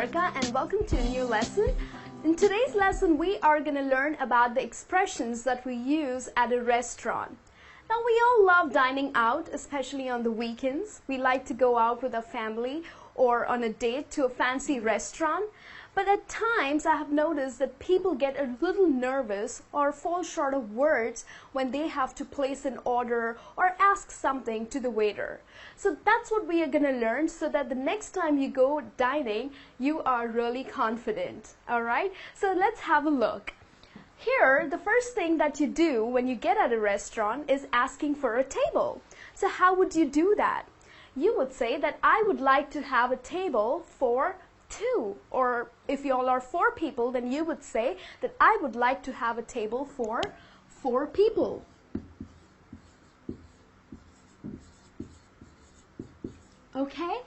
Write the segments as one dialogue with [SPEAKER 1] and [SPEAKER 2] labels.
[SPEAKER 1] Niharika and welcome to a new lesson. In today's lesson, we are going to learn about the expressions that we use at a restaurant. Now, we all love dining out, especially on the weekends. We like to go out with our family or on a date to a fancy restaurant. But at times, I have noticed that people get a little nervous or fall short of words when they have to place an order or ask something to the waiter. So that's what we are going to learn so that the next time you go dining, you are really confident. All right? So let's have a look. Here, the first thing that you do when you get at a restaurant is asking for a table. So how would you do that? You would say that I would like to have a table for 2, or if you all are 4 people, then you would say that I would like to have a table for 4 people. Okay?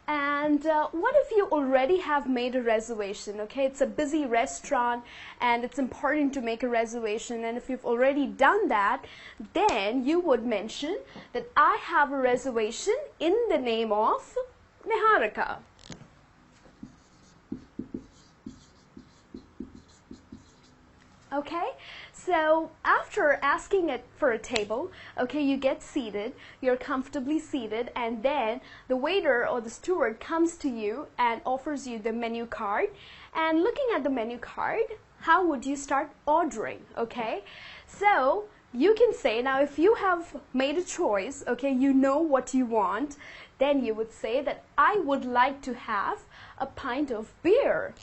[SPEAKER 1] And what if you already have made a reservation? Okay, it's a busy restaurant and it's important to make a reservation, and if you've already done that, then you would mention that I have a reservation in the name of Niharika. Okay, so after asking it for a table, okay, you get seated, you're comfortably seated, and then the waiter or the steward comes to you and offers you the menu card. And looking at the menu card, how would you start ordering? Okay, so you can say, now if you have made a choice, okay, you know what you want, then you would say that I would like to have a pint of beer.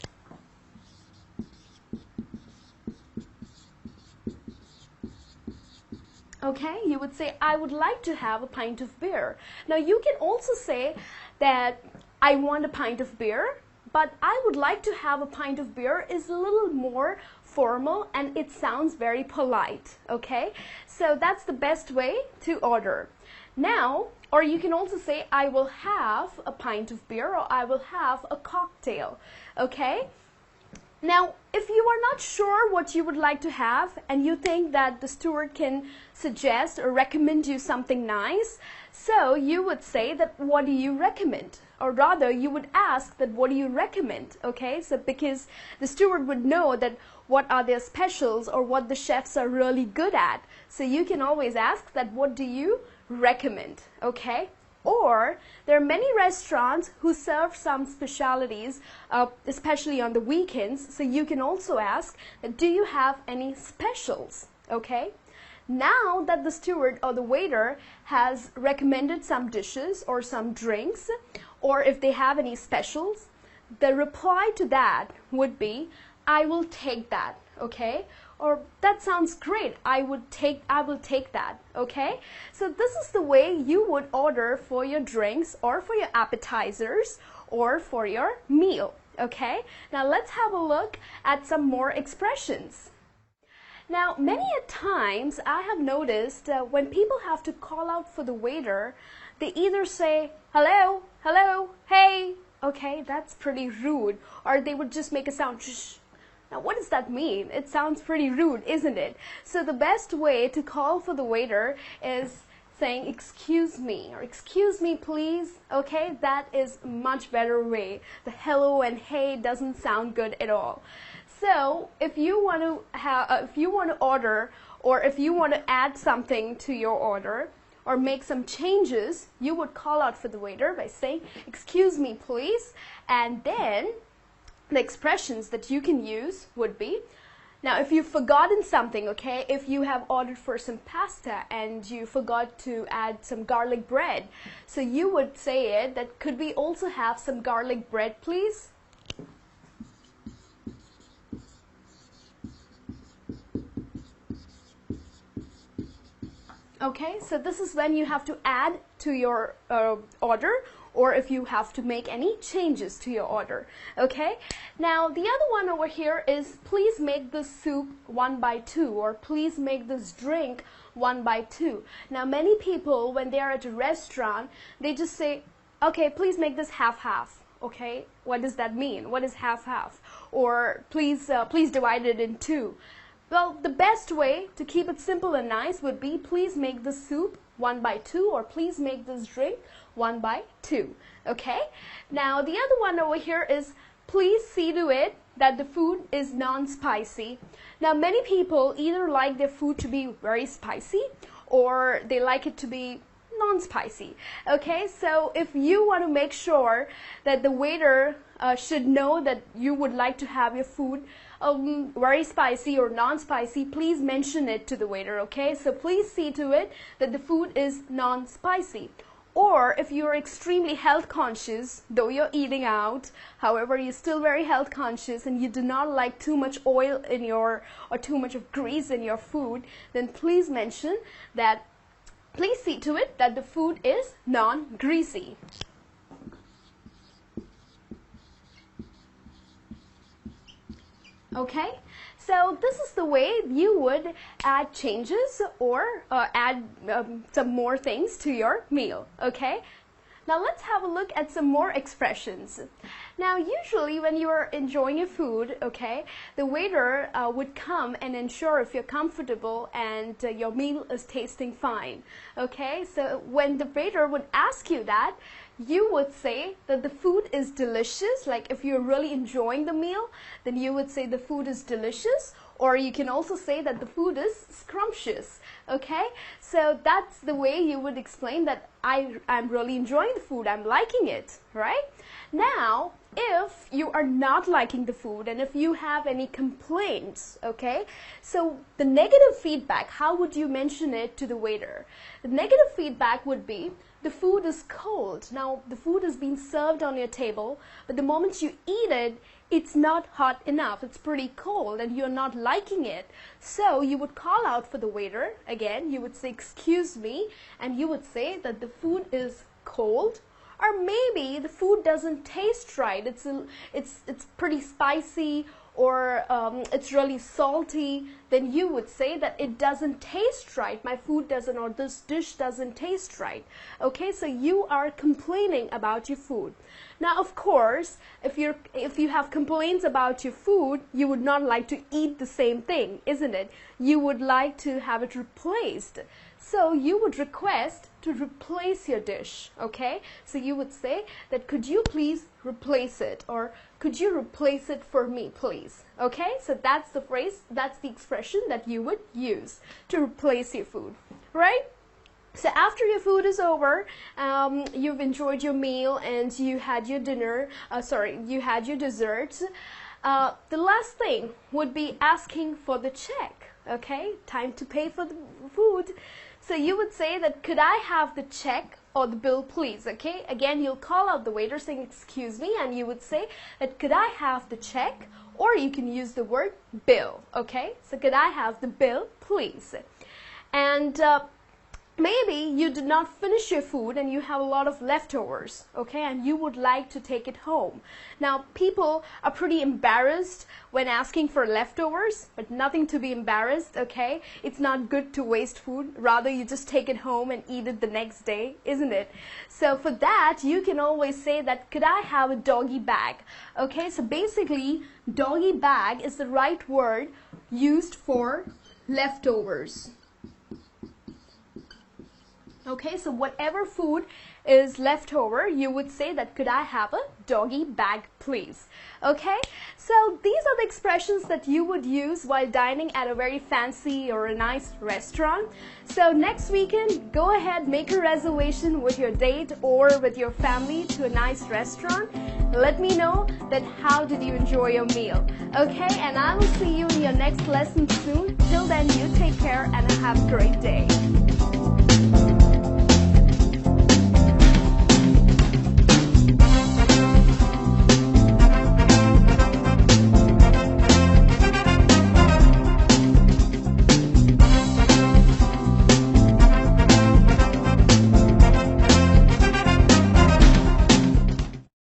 [SPEAKER 1] Okay, you would say, I would like to have a pint of beer. Now, you can also say that I want a pint of beer, but I would like to have a pint of beer is a little more formal and it sounds very polite. Okay, so that's the best way to order. Now, or you can also say, I will have a pint of beer or I will have a cocktail. Okay? Now, if you are not sure what you would like to have and you think that the steward can suggest or recommend you something nice, so you would say that what do you recommend? Or rather, you would ask that what do you recommend? Okay, so because the steward would know that what are their specials or what the chefs are really good at. So you can always ask that what do you recommend? Okay? Or there are many restaurants who serve some specialities, especially on the weekends. So you can also ask, do you have any specials? Okay. Now that the steward or the waiter has recommended some dishes or some drinks, or if they have any specials, the reply to that would be, I will take that. Okay. Or that sounds great, I will take that. Okay, so this is the way you would order for your drinks or for your appetizers or for your meal. Okay, now let's have a look at some more expressions. Now, many a times I have noticed when people have to call out for the waiter, they either say hello, hello, hey. Okay, that's pretty rude, or they would just make a sound shh. Now, what does that mean? It sounds pretty rude, isn't it? So the best way to call for the waiter is saying, excuse me, or excuse me, please. Okay, that is a much better way. The hello and hey doesn't sound good at all. So if you want to order, or if you want to add something to your order, or make some changes, you would call out for the waiter by saying, excuse me, please, and then the expressions that you can use would be, now if you've forgotten something, okay, if you have ordered for some pasta and you forgot to add some garlic bread, so you would say it that, could we also have some garlic bread, please? Okay, so this is when you have to add to your order, or if you have to make any changes to your order. Okay, now the other one over here is, please make this soup 1 by 2, or please make this drink 1 by 2. Now many people, when they are at a restaurant, they just say, okay, please make this half-half. Okay, what does that mean? What is half-half? Or please divide it in 2. Well, the best way to keep it simple and nice would be, please make the soup 1 by 2, or please make this drink 1 by 2. Okay? Now, the other one over here is, please see to it that the food is non-spicy. Now, many people either like their food to be very spicy or they like it to be non-spicy. Okay, so if you want to make sure that the waiter should know that you would like to have your food very spicy or non-spicy, please mention it to the waiter. Okay, so please see to it that the food is non-spicy. Or if you're extremely health conscious, though you're eating out, however, you're still very health conscious and you do not like too much oil in your, or too much of grease in your food, then please mention that, please see to it that the food is non-greasy. Okay, so this is the way you would add changes or add some more things to your meal. Okay, now let's have a look at some more expressions. Now, usually when you are enjoying your food, okay, the waiter would come and ensure if you're comfortable and your meal is tasting fine. Okay, so when the waiter would ask you that, you would say that the food is delicious. Like if you're really enjoying the meal, then you would say the food is delicious. Or you can also say that the food is scrumptious. Okay, so that's the way you would explain that I'm really enjoying the food, I'm liking it, right? Now, if you are not liking the food and if you have any complaints, okay, so the negative feedback, how would you mention it to the waiter? The negative feedback would be, the food is cold. Now, the food is being served on your table, but the moment you eat it, it's not hot enough. It's pretty cold and you're not liking it. So you would call out for the waiter. Again, you would say, excuse me, and you would say that the food is cold. Or maybe the food doesn't taste right. It's pretty spicy, or it's really salty. Then you would say that it doesn't taste right. My food doesn't, or this dish doesn't taste right. Okay, so you are complaining about your food. Now, of course, if you have complaints about your food, you would not like to eat the same thing, isn't it? You would like to have it replaced. So you would request to replace your dish, okay? So you would say that, could you please replace it? Or could you replace it for me, please? Okay, so that's the phrase, that's the expression that you would use to replace your food, right? So after your food is over, you've enjoyed your meal and you had your dinner, you had your dessert. The last thing would be asking for the check, okay? Time to pay for the food. So you would say that, could I have the check or the bill, please? Okay, again, you'll call out the waiter saying, excuse me, and you would say that, could I have the check? Or you can use the word bill, okay? So could I have the bill, please? And maybe you did not finish your food and you have a lot of leftovers, okay, and you would like to take it home. Now, people are pretty embarrassed when asking for leftovers, but nothing to be embarrassed, okay? It's not good to waste food. Rather, you just take it home and eat it the next day, isn't it? So for that, you can always say that, could I have a doggy bag? Okay, so basically, doggy bag is the right word used for leftovers. Okay, so whatever food is left over, you would say that, could I have a doggy bag, please? Okay, so these are the expressions that you would use while dining at a very fancy or a nice restaurant. So next weekend, go ahead, make a reservation with your date or with your family to a nice restaurant. Let me know that how did you enjoy your meal. Okay, and I will see you in your next lesson soon. Till then, you take care and have a great day.